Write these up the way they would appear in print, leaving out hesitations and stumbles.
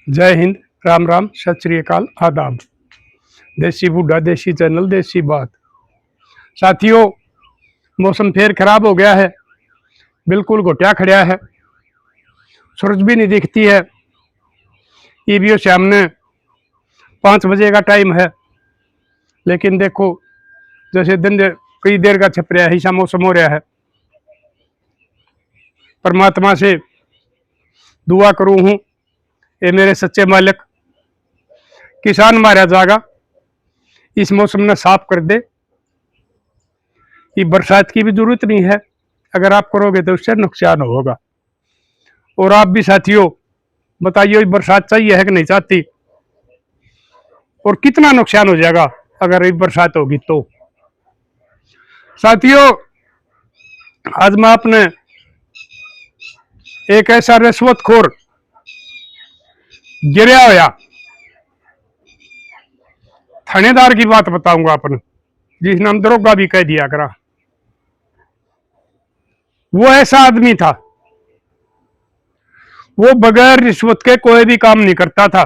जय हिंद, राम राम, सत श्री अकाल, आदाब। देसी बूढ़ा देसी चैनल देसी बात। साथियों, मौसम फिर खराब हो गया है। बिल्कुल घोटिया खड़ा है, सूरज भी नहीं दिखती है। ईवीओ सामने 5 बजे का टाइम है, लेकिन देखो जैसे दिन कई देर का छप रहा है, ऐसा मौसम हो रहा है। परमात्मा से दुआ करूं हूं, ये मेरे सच्चे मालिक किसान मारा जागा इस मौसम ने साफ कर दे। ये बरसात की भी जरूरत नहीं है, अगर आप करोगे तो उससे नुकसान होगा। और आप भी साथियों बताइए, बरसात चाहिए है कि नहीं चाहती, और कितना नुकसान हो जाएगा अगर ये बरसात होगी तो। साथियों, आज मैं अपने एक ऐसा रिश्वतखोर गिरा होया थानेदार की बात बताऊंगा अपन, जिसने हम दरोगा भी कह दिया करा। वो ऐसा आदमी था, वो बगैर रिश्वत के कोई भी काम नहीं करता था।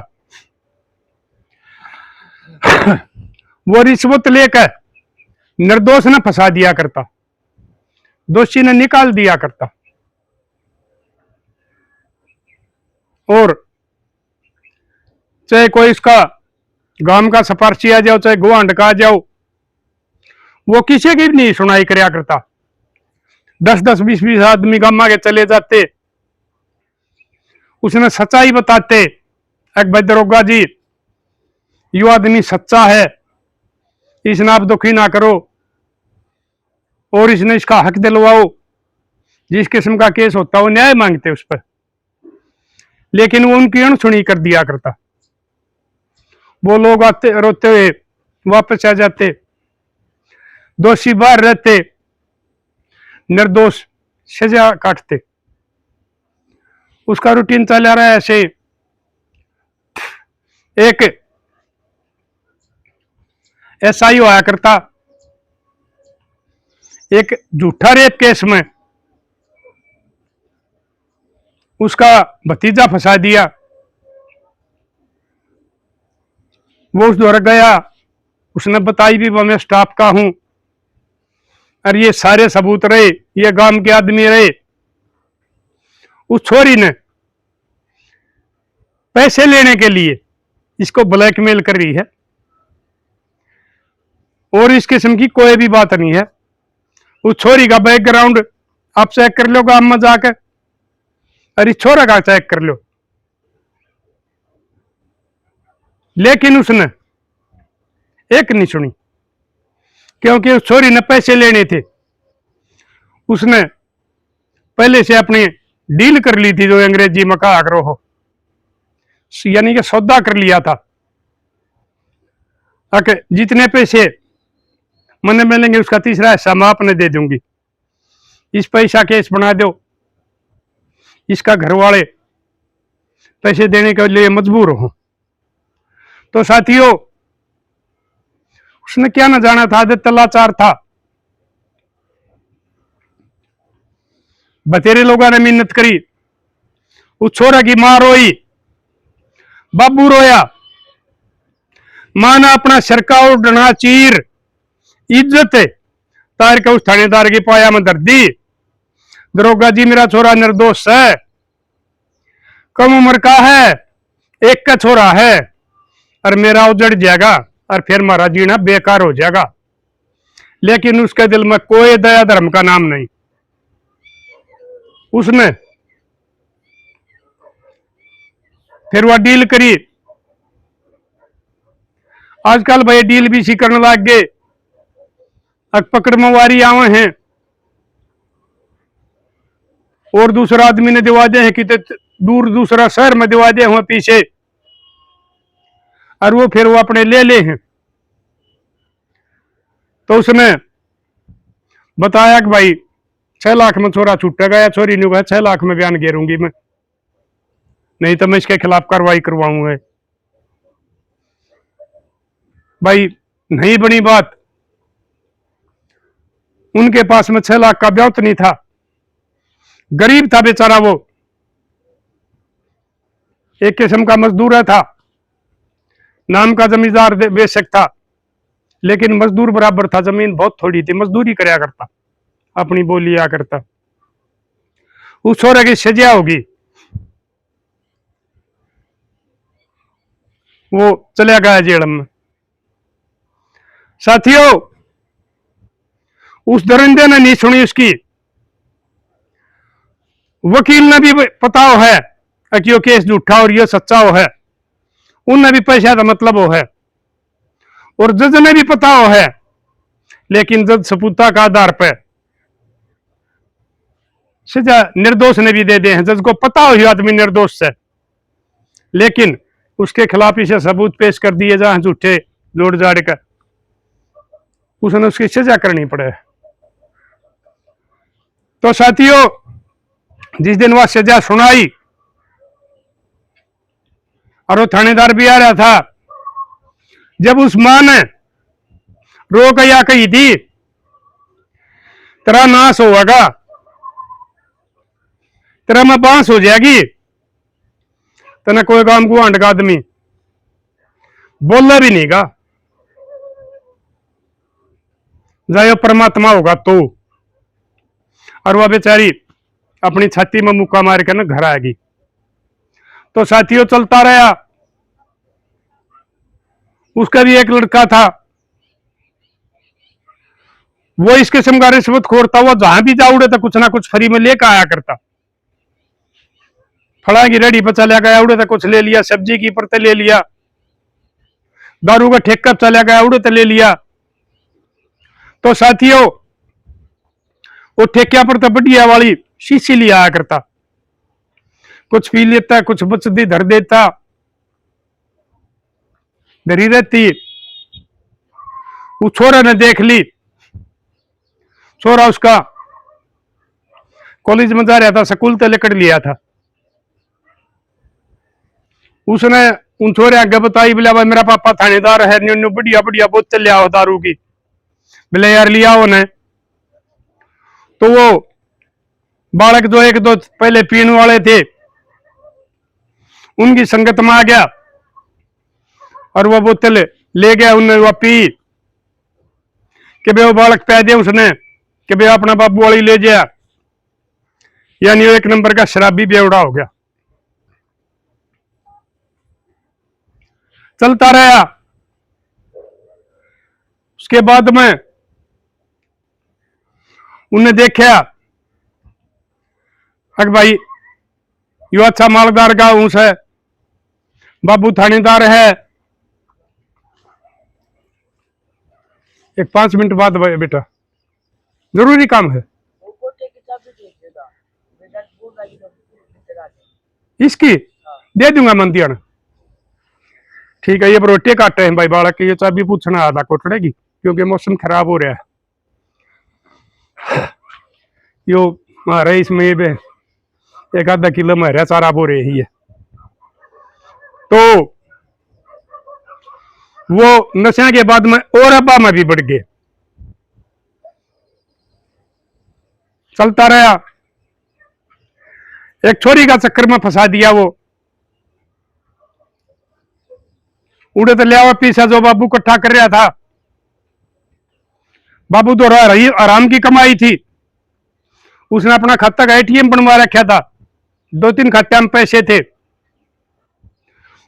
वो रिश्वत लेकर निर्दोष ने फंसा दिया करता, दोषी ने निकाल दिया करता। और चाहे कोई इसका गांव का सिफारशी आ जाओ, चाहे गुआंढ का आ जाओ, वो किसी की भी नहीं सुनाई करया करता। 10-10, 20-20 आदमी गामा के चले जाते, उसने सच्चाई बताते, एक भाई दरोगा जी यो आदमी सच्चा है, इसने आप दुखी ना करो और इसने इसका हक दिलवाओ। जिस किस्म का केस होता वो न्याय मांगते उस पर, लेकिन वो उनकी अनसुनी कर दिया करता। वो लोग आते रोते हुए वापस आ जाते, दोषी बाहर रहते, निर्दोष सजा काटते। उसका रूटीन चला रहा है ऐसे। एक एसआई होया करता, एक झूठा रेप केस में उसका भतीजा फंसा दिया। वो उस द्वारा गया, उसने बताई भी मैं स्टाफ का हूं, और ये सारे सबूत रहे, ये गांव के आदमी रहे। उस छोरी ने पैसे लेने के लिए इसको ब्लैकमेल कर रही है, और इस किस्म की कोई भी बात नहीं है। उस छोरी का बैकग्राउंड आप चेक कर लो गांव में जाकर, और इस छोरा का चेक कर लो। लेकिन उसने एक नहीं सुनी, क्योंकि उस छोरी ने पैसे लेने थे। उसने पहले से अपनी डील कर ली थी, जो अंग्रेजी में कहा करो हो, यानी कि सौदा कर लिया था। जितने पैसे मने मिलेंगे उसका तीसरा हिस्सा मैं आपने दे दूंगी, इस पैसा केस बना दो। इसका घर वाले पैसे देने के लिए मजबूर हो। तो साथियों, उसने क्या न जाना था, आदित्य लाचार था। बतेरे लोगों ने मेहनत करी, उस छोरा की मां रोई, बाबू रोया, मां ने अपना सरका उड़ना चीर इज्जत तार के उस थानेदार की पाया में धर दी। दरोगा जी, मेरा छोरा निर्दोष है, कम उम्र का है, एक का छोरा है, और मेरा उजड़ जाएगा और फिर मारा जीना बेकार हो जाएगा। लेकिन उसके दिल में कोई दया धर्म का नाम नहीं। उसने फिर वह डील करी। आजकल भाई डील भी सी करने लग गए, पकड़ मवारी आवे हैं, और दूसरा आदमी ने दिवा दे हैं कि दूर दूसरा शहर में दिवा दे हुए पीछे, और वो फिर वो अपने ले हैं। तो उसने बताया कि भाई 6 लाख में छोरा छूटेगा, या छोरी ने कहा 6 लाख में बयान घेरूंगी मैं, नहीं तो मैं इसके खिलाफ कार्रवाई करवाऊंगा। भाई नहीं बनी बात, उनके पास में 6 लाख का ब्याज नहीं था, गरीब था बेचारा वो। एक किस्म का मजदूर था, नाम का जमींदार बेशक था, लेकिन मजदूर बराबर था, जमीन बहुत थोड़ी थी, मजदूरी कराया करता, अपनी बोली आ करता। उस छोरे की सजा होगी, वो चला गया जेल में। साथियों, उस दरिंदे ने नहीं सुनी उसकी, वकील ने भी पता हो है कि यो केस झूठा और ये सच्चा हो है, उनने भी पैसा का मतलब हो है, और जज ने भी पता हो है, लेकिन जज सपूता का आधार पर सजा निर्दोष ने भी दे दे हैं। जज को पता हो आदमी निर्दोष है, लेकिन उसके खिलाफ इसे सबूत पेश कर दिए जहां झूठे जोड़ जाड़ कर, उसने उसकी सजा करनी पड़े। तो साथियों, जिस दिन वह सजा सुनाई और वो थानेदार भी आ रहा था, जब उस मां ने रो कया कही थी तेरा नाश होगा, तेरा में बांस हो जाएगी, तना कोई काम को आंड का आदमी बोलना भी नहीं का, जाए परमात्मा होगा तो। और वह बेचारी अपनी छाती में मुक्का मार के ना घर आएगी। तो साथियों, चलता रहा। उसका भी एक लड़का था, वो इस किस्म का रिश्वत खोरता, वो जहां भी जाऊड़े तो कुछ ना कुछ फ्री में लेकर आया करता। फड़ा की रेडी पर चला गया उड़े तो कुछ ले लिया, सब्जी की पर ले लिया, दारू का ठेका चला गया उड़े तो ले लिया। तो साथियों, वो ठेकिया पर तो बढ़िया वाली शीशी लिया आया करता, कुछ पी लेता, कुछ बचती धर देता, धरी रहती। उस छोरा ने देख ली, छोरा उसका कॉलेज में जा रहा था, स्कूल तो लेकर लिया था। उसने उन छोरे आगे बताई, बोला भाई मेरा पापा थानेदार है, न्यू बढ़िया बढ़िया बोतल लिया हो दारू की, बोले यार लिया हो ने। तो वो बालक जो एक दो पहले पीने वाले थे, उनकी संगत में आ गया और वो बोतल ले गया, उन्हें वह पी कि बे वो बालक पै दिया उसने कि बे अपना बाबू वाली ले जाया, यानी वो एक नंबर का शराबी बेवड़ा हो गया। चलता रहा। उसके बाद में उन्हें देखा अरे भाई यो अच्छा मालदार का ऊंस है, बाबू थानेदार है। एक 5 मिनट बाद बेटा जरूरी काम है इसकी, दे दूंगा मंदिया। ठीक है, ये रोटी काटे हैं भाई बालक, ये चाबी पूछना आधा कोटड़े की, क्योंकि मौसम खराब हो रहा है। यो मारे इसमें एक आधा किलो मारा सारा बो रही है। तो वो नशा के बाद में और अब्बा में भी बढ़ गए। चलता रहा, एक छोरी का चक्कर में फंसा दिया वो, उड़े तो लिया पीछा जो बाबू इकट्ठा कर रहा था। बाबू तो रही आराम की कमाई थी, उसने अपना खाता का एटीएम बनवा रखा था, 2-3 खाते में पैसे थे।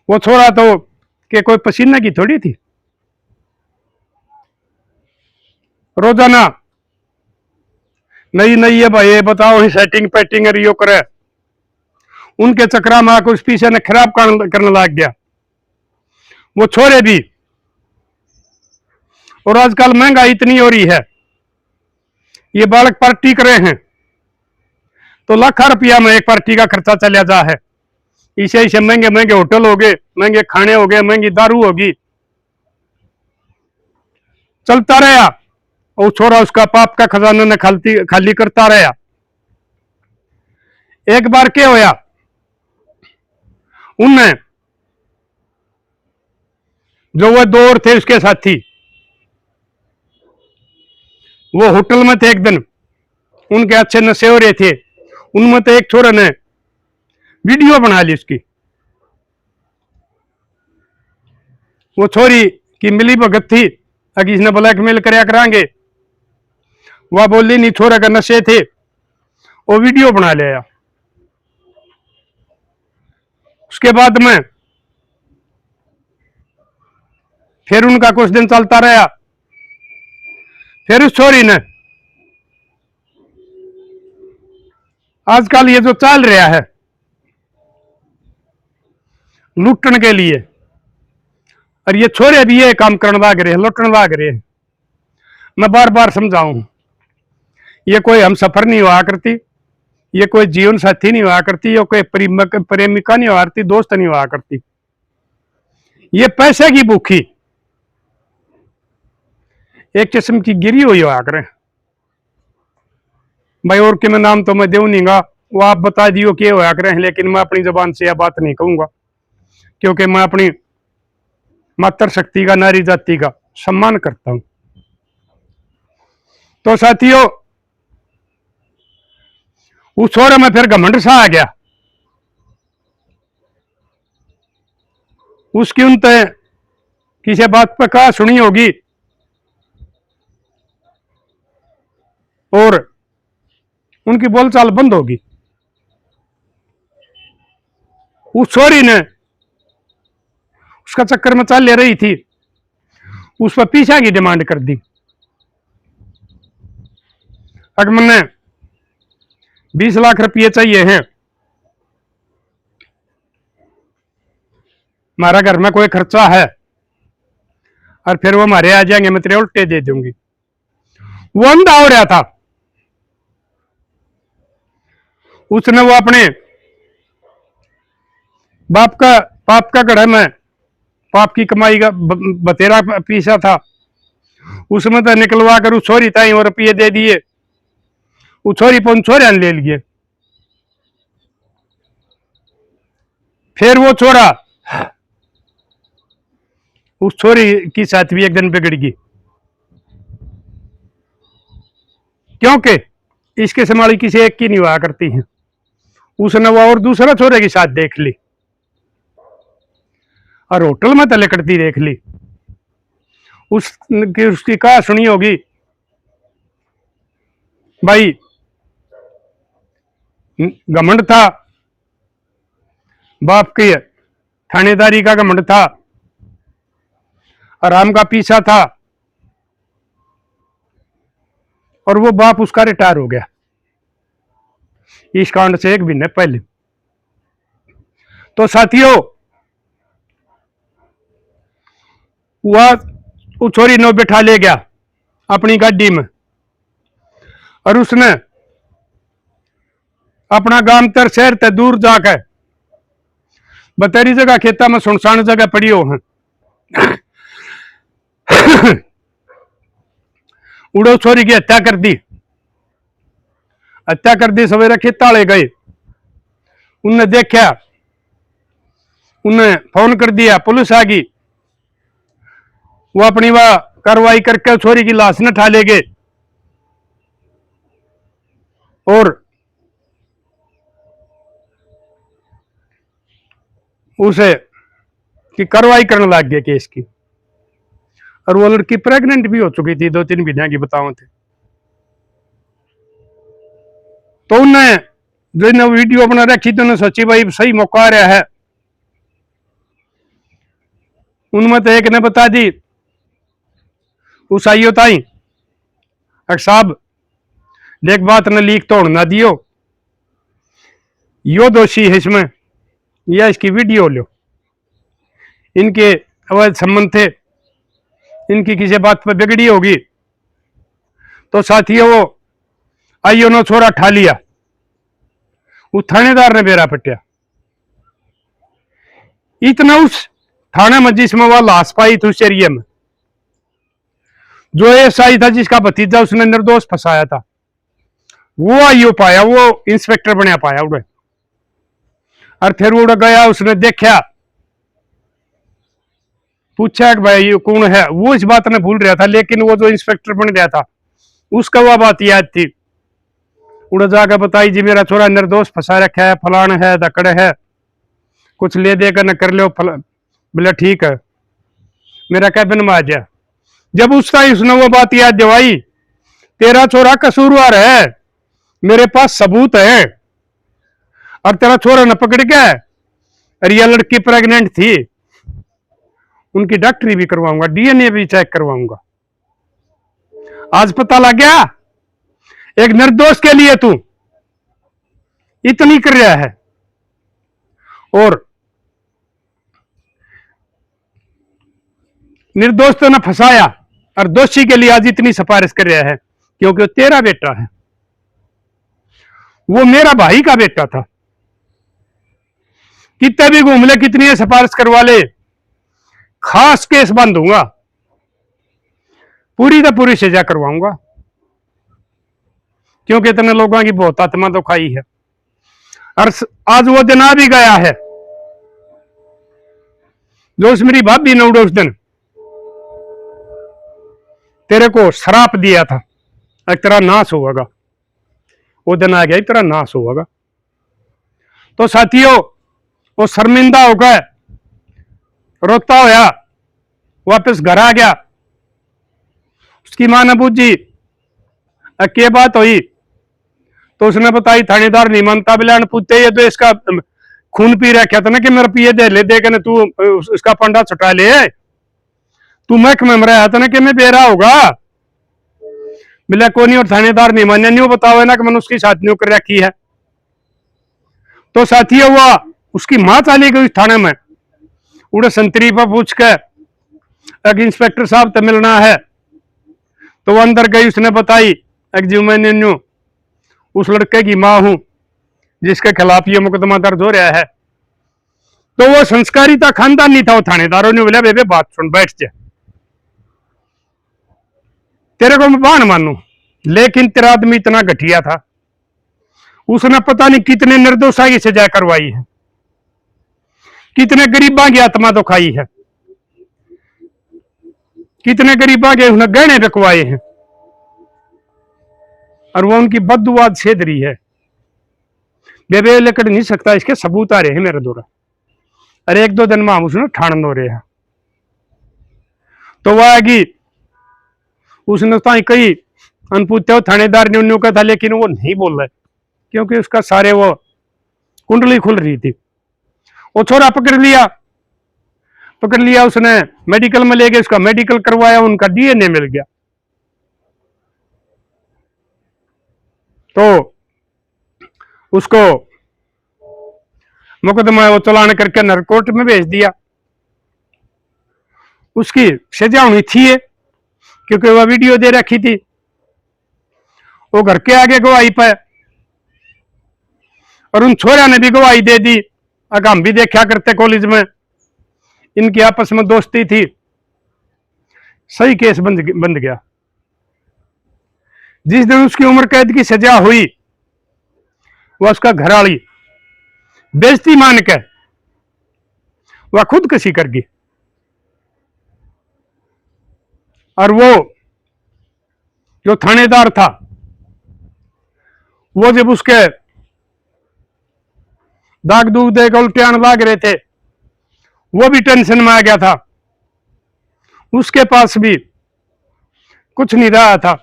वो छोरा तो कि कोई पसीने की थोड़ी थी, रोजाना नई नई है भाई, ये बताओ सेटिंग पैटिंग रियो करे, उनके चक्रा में आकर उस पीछे ने खराब करने लग गया वो छोरे भी। और आजकल महंगाई इतनी हो रही है, ये बालक पार्टी करे हैं तो लाखों रुपया में एक पार्टी का खर्चा चला जा है। इसे इसे महंगे महंगे होटल हो गए, महंगे खाने हो गए, महंगी दारू होगी। चलता रहा और छोरा उसका पाप का खजाना ने खाली करता रहा। एक बार क्या होया, उनने जो वो 2 और थे उसके साथी, वो होटल में थे एक दिन, उनके अच्छे नशे हो रहे थे। उनमें तो एक छोरे ने वीडियो बना ली उसकी, वो छोरी की मिली भगत थी अगर इसने ब्लैकमेल कराया करांगे, वह बोली नहीं छोरा का नशे थे, वो वीडियो बना लिया। उसके बाद में फिर उनका कुछ दिन चलता रहा। फिर उस छोरी ने आजकल ये जो चल रहा है लूटने के लिए, और ये छोरे भी ये काम करने लाग रहे हैं, लूटने लाग रहे हैं। मैं बार बार समझाऊं, ये कोई हम सफर नहीं हुआ करती, ये कोई जीवन साथी नहीं हुआ करती, ये कोई प्रेमिका नहीं हुआ करती, दोस्त नहीं हुआ करती। ये पैसे की भूखी एक किस्म की गिरी हुई हुआ करें भाई। और के मैं नाम तो मैं देऊ नहीं गा, वो आप बता दियो क्या होया करें, लेकिन मैं अपनी जबान से यह बात नहीं कहूंगा, क्योंकि मैं अपनी मातृ शक्ति का, नारी जाति का सम्मान करता हूं। तो साथियों, उस छोरे में फिर घमंड सा आ गया। उसकी उन तय किसी बात पर कहा सुनी होगी और उनकी बोलचाल बंद होगी। उस छोरी ने उसका चक्कर में चाल ले रही थी, उस पर पीछा की डिमांड कर दी। अगर मैंने 20 लाख रुपये चाहिए हैं, हमारा घर में कोई खर्चा है, और फिर वो हमारे आ जाएंगे, मैं तेरे उल्टे दे दूंगी। वो अंधा हो रहा था। उसने वो अपने बाप का गढ़ में पाप की कमाई का बतेरा पीसा था, उसमें तो निकलवा कर उस छोरी ताई और रुपये दे दिए। उस छोरी पर उन छोरिया ने ले लिए। फिर वो छोरा उस छोरी की साथ भी एक दिन बिगड़ गई, क्योंकि इसके संभाली किसी एक की नहीं हुआ करती है। उसने वो और दूसरा छोरे की साथ देख ली और होटल में तले करती देख ली। उसकी कहा सुनी होगी भाई, घमंड था, बाप की थानेदारी का घमंड था, आराम का पीछा था, और वो बाप उसका रिटायर हो गया इस कांड से 1 महीने पहले। तो साथियों, वह उस छोरी ने बिठा ले गया अपनी गाड़ी में, और उसने अपना गांव तर शहर ते दूर जाकर बतेरी जगह खेता में सुनसान जगह पड़ी हो है उड़ो छोरी की हत्या कर दी। हत्या कर दी। सवेरे खेताले गए, उनने देखा, उन्हें फोन कर दिया, पुलिस आ गई। वो अपनी वह कार्रवाई करके छोरी की लाश न ठा ले गए और उसे की कार्रवाई करने लग गए केस की। और वो लड़की प्रेग्नेंट भी हो चुकी थी, 2-3 महीने की बताओ थे। तो उन्हें जो इन्हें वीडियो बना रखी तो उन्हें सोची भाई सही मौका आ रहा है। उनमें तो एक ने बता दी उस आइयो ताई, साहब देख बात ने लीक तो ना दियो, यो दोषी है इसमें, या इसकी वीडियो लो, इनके अवैध संबंध थे, इनकी किसी बात पर बिगड़ी होगी। तो साथियों, वो आइयो ने छोरा ठा लिया, उस थानेदार ने बेरा पटिया। इतना उस थाने में जिसमें वह लाश पाई थी उस एरिया में, जो एसआई था जिसका भतीजा उसने निर्दोष फंसाया था, वो आइयो पाया, वो इंस्पेक्टर बनया पाया उड़े। और फिर उड़ गया, उसने देखा, पूछा कि भाई ये कौन है, वो इस बात ने भूल रहा था, लेकिन वो जो इंस्पेक्टर बन गया था उसका वह बात याद थी। उड़ जाकर बताई जी मेरा छोरा निर्दोष फंसा रखा है, फलान है, दकड़ है, कुछ ले देकर न कर लो, बोले ठीक है। मेरा कैबिन में आ जा। जब उस टाइम उसने वो बात याद दिवाई, तेरा छोरा कसूरवार है, मेरे पास सबूत है, और तेरा छोरा ने पकड़ के, और यह लड़की प्रेग्नेंट थी, उनकी डॉक्टरी भी करवाऊंगा, डीएनए भी चेक करवाऊंगा। आज पता लग गया एक निर्दोष के लिए तू इतनी कर रहा है, और निर्दोष तो ने फंसाया, और दोषी के लिए आज इतनी सिफारिश कर रहा है, क्योंकि वो तेरा बेटा है, वो मेरा भाई का बेटा था। कितने भी घूम ले, कितनी सिफारिश करवा ले, खास केस बंद दूंगा, पूरी तो पूरी सजा करवाऊंगा, क्योंकि इतने लोगों की बहुत आत्मा तो खाई है। और आज वो दिन आ भी गया है जो उस मेरी भाभी ने उस दिन तेरे को श्राप दिया था, एक तेरा नाश होगा, वो दिन आ गया, तेरा नाश होगा। तो साथियों, वो शर्मिंदा होकर रोता होया वापस घर आ गया। उसकी मां ने पूछी क्या बात हुई, तो उसने बताई थानेदार नहीं मानता, बिलान पूछते ये तो इसका खून पी रखा था ना, कि मेरे पिए दे ले, देख तू इसका पंडा छुटा ले, तू महकमे में रहा था ना, कि मैं बेरा होगा। मिला को नहीं, और थानेदार नहीं मान्या, नहीं बताओ ना कि मैंने उसकी साथ नहीं कर रखी है। तो साथियों, हुआ उसकी मां चली गई थाने में, उड़े संतरी पर पूछ के एक इंस्पेक्टर साहब से मिलना है, तो वो अंदर गई, उसने बताई एक जी मैंने न्यू उस लड़के की मां हूं जिसके खिलाफ ये मुकदमा दर्ज हो रहा है। तो वो संस्कारिता खानदान नहीं था, वो थानेदारों ने बोला बेबे बात सुन, बैठ जा, तेरे को मैं बान मानू, लेकिन तेरा आदमी इतना घटिया था, उसने पता नहीं कितने निर्दोषा की सजा करवाई है, कितने गरीबा की आत्मा तो खाई है, कितने गरीबा के उसने गहने रखवाए हैं, और वो उनकी बददुआ छेद रही है। बेबे लेकर नहीं सकता, इसके सबूत आ रहे हैं मेरे द्वारा, अरे एक दो दिन में हम उसने ठाण हो रहे हैं। तो वह आएगी, उसने तो कई अनपूछते थानेदार ने उन्होंने कहा था, लेकिन वो नहीं बोल रहा, क्योंकि उसका सारे वो कुंडली खुल रही थी। वो छोरा पकड़ लिया उसने, मेडिकल में ले गए, उसका मेडिकल करवाया, उनका डीएनए मिल गया। तो उसको मुकदमा वो चलान करके नर कोर्ट में भेज दिया। उसकी सजा होनी थी, क्योंकि वह वीडियो दे रखी थी, वो घर के आगे गवाही पे, और उन छोरा ने भी गवाही दे दी। अगर हम भी देखा करते कॉलेज में, इनकी आपस में दोस्ती थी, सही केस बन गया। जिस दिन उसकी उम्र कैद की सजा हुई, वह उसका घरवाली बेइज्जती मान के वह खुदकुशी कर गई, और वो जो थानेदार था, वो जब उसके दाग दूग देकर उल्टे आने लग रहे थे, वो भी टेंशन में आ गया था, उसके पास भी कुछ नहीं रहा था,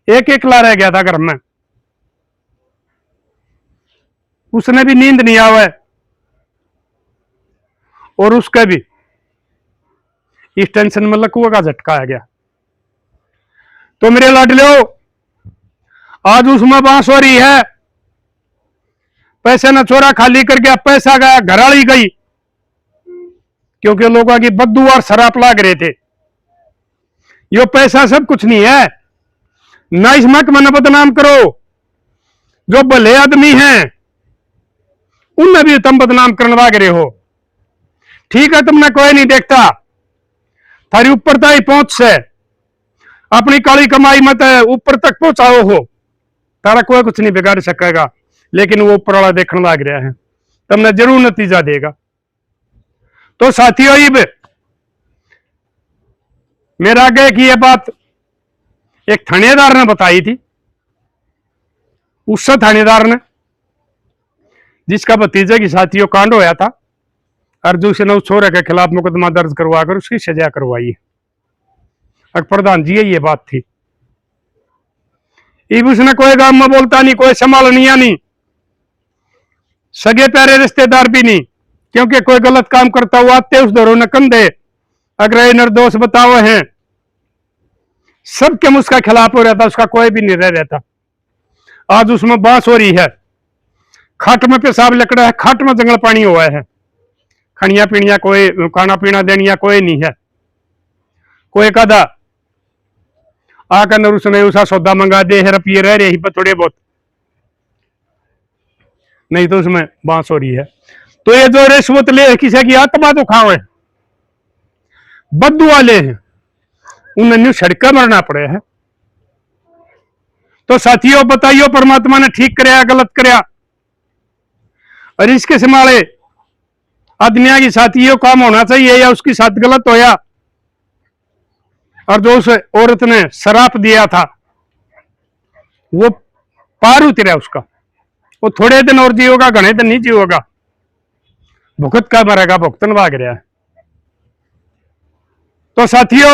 एक एकला रह गया था घर में, उसने भी नींद नहीं आवे, और उसका भी इस टेंशन में लकवा का झटका आ गया। तो मेरे लाडलो, आज उसमें बांस हो रही है, पैसे न छोरा खाली कर गया, पैसा गया, घरवाली गई, क्योंकि लोगों की बद्दू और शराब लाग रहे थे। यो पैसा सब कुछ नहीं है ना, इस महकमे न बदनाम करो, जो भले आदमी हैं उनमें भी तुम बदनाम करने लग रहे हो। ठीक है, तुमने कोई नहीं देखता, थारी ऊपर तक ही पहुंच से अपनी काली कमाई मत ऊपर तक पहुंचाओ हो, तारा कोई कुछ नहीं बिगाड़ सकेगा, लेकिन वो ऊपर वाला देखने लग रहा है, तुमने जरूर नतीजा देगा। तो साथियों, मेरा आगे की यह बात एक थानेदार ने बताई थी, उस थानेदार ने जिसका भतीजे की साथियों कांड होया था, और दूसरे उस छोरे के खिलाफ मुकदमा दर्ज करवा कर उसकी सजा करवाई। अब प्रधान जी ये बात थी। इब उसने कोई गांव में बोलता नहीं, कोई संभालनिया नहीं, सगे प्यारे रिश्तेदार भी नहीं, क्योंकि कोई गलत काम करता हुआ आते उस दौरों न कंधे अगर ये निर्दोष बताओ हैं, सबके उसका खिलाफ हो रहता, उसका कोई भी नहीं रह रहता। आज उसमें बांस हो रही है, खाट में पेशाब लकड़ा है, खाट में जंगल पानी हुआ है, खनिया पीनिया कोई खाना पीना देनिया कोई नहीं है। कोई कदा आकर न उसने उसका सौदा मंगा दे है, रुपये रह रही पर थोड़े बहुत, नहीं तो उसमें बांस हो रही है। तो ये जो रिश्वत ले किसी की आत्मा तो खाओ है, बद्दू वाले हैं, उन्हें सड़का मरना पड़े है। तो साथियों बताइयो परमात्मा ने ठीक कराया गलत कराया? और इसके संभाले आदमिया की साथियों काम होना चाहिए या उसकी साथ गलत होया? और जो उस औरत ने शराप दिया था वो पार उतरा उसका, वो थोड़े दिन और जियोगा, घने दिन नहीं जियोगा, भुगत का मरेगा, भुगतन भाग रहा है। तो साथियों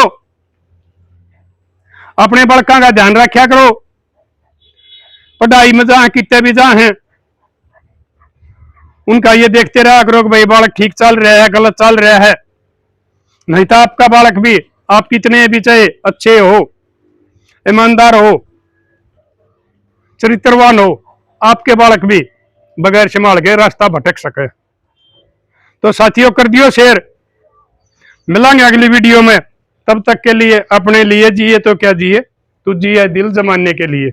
अपने बालकों का ध्यान रखा करो, पढ़ाई में जहां कितने भी जहां हैं उनका ये देखते रहा करो कि भाई बालक ठीक चल रहा है गलत चल रहा है, नहीं तो आपका बालक भी, आप कितने भी चाहे अच्छे हो, ईमानदार हो, चरित्रवान हो, आपके बालक भी बगैर संभाल के रास्ता भटक सके। तो साथियों कर दियो शेयर, मिलेंगे अगली वीडियो में, तब तक के लिए अपने लिए जिए तो क्या जिए, तू जिए दिल जमाने के लिए।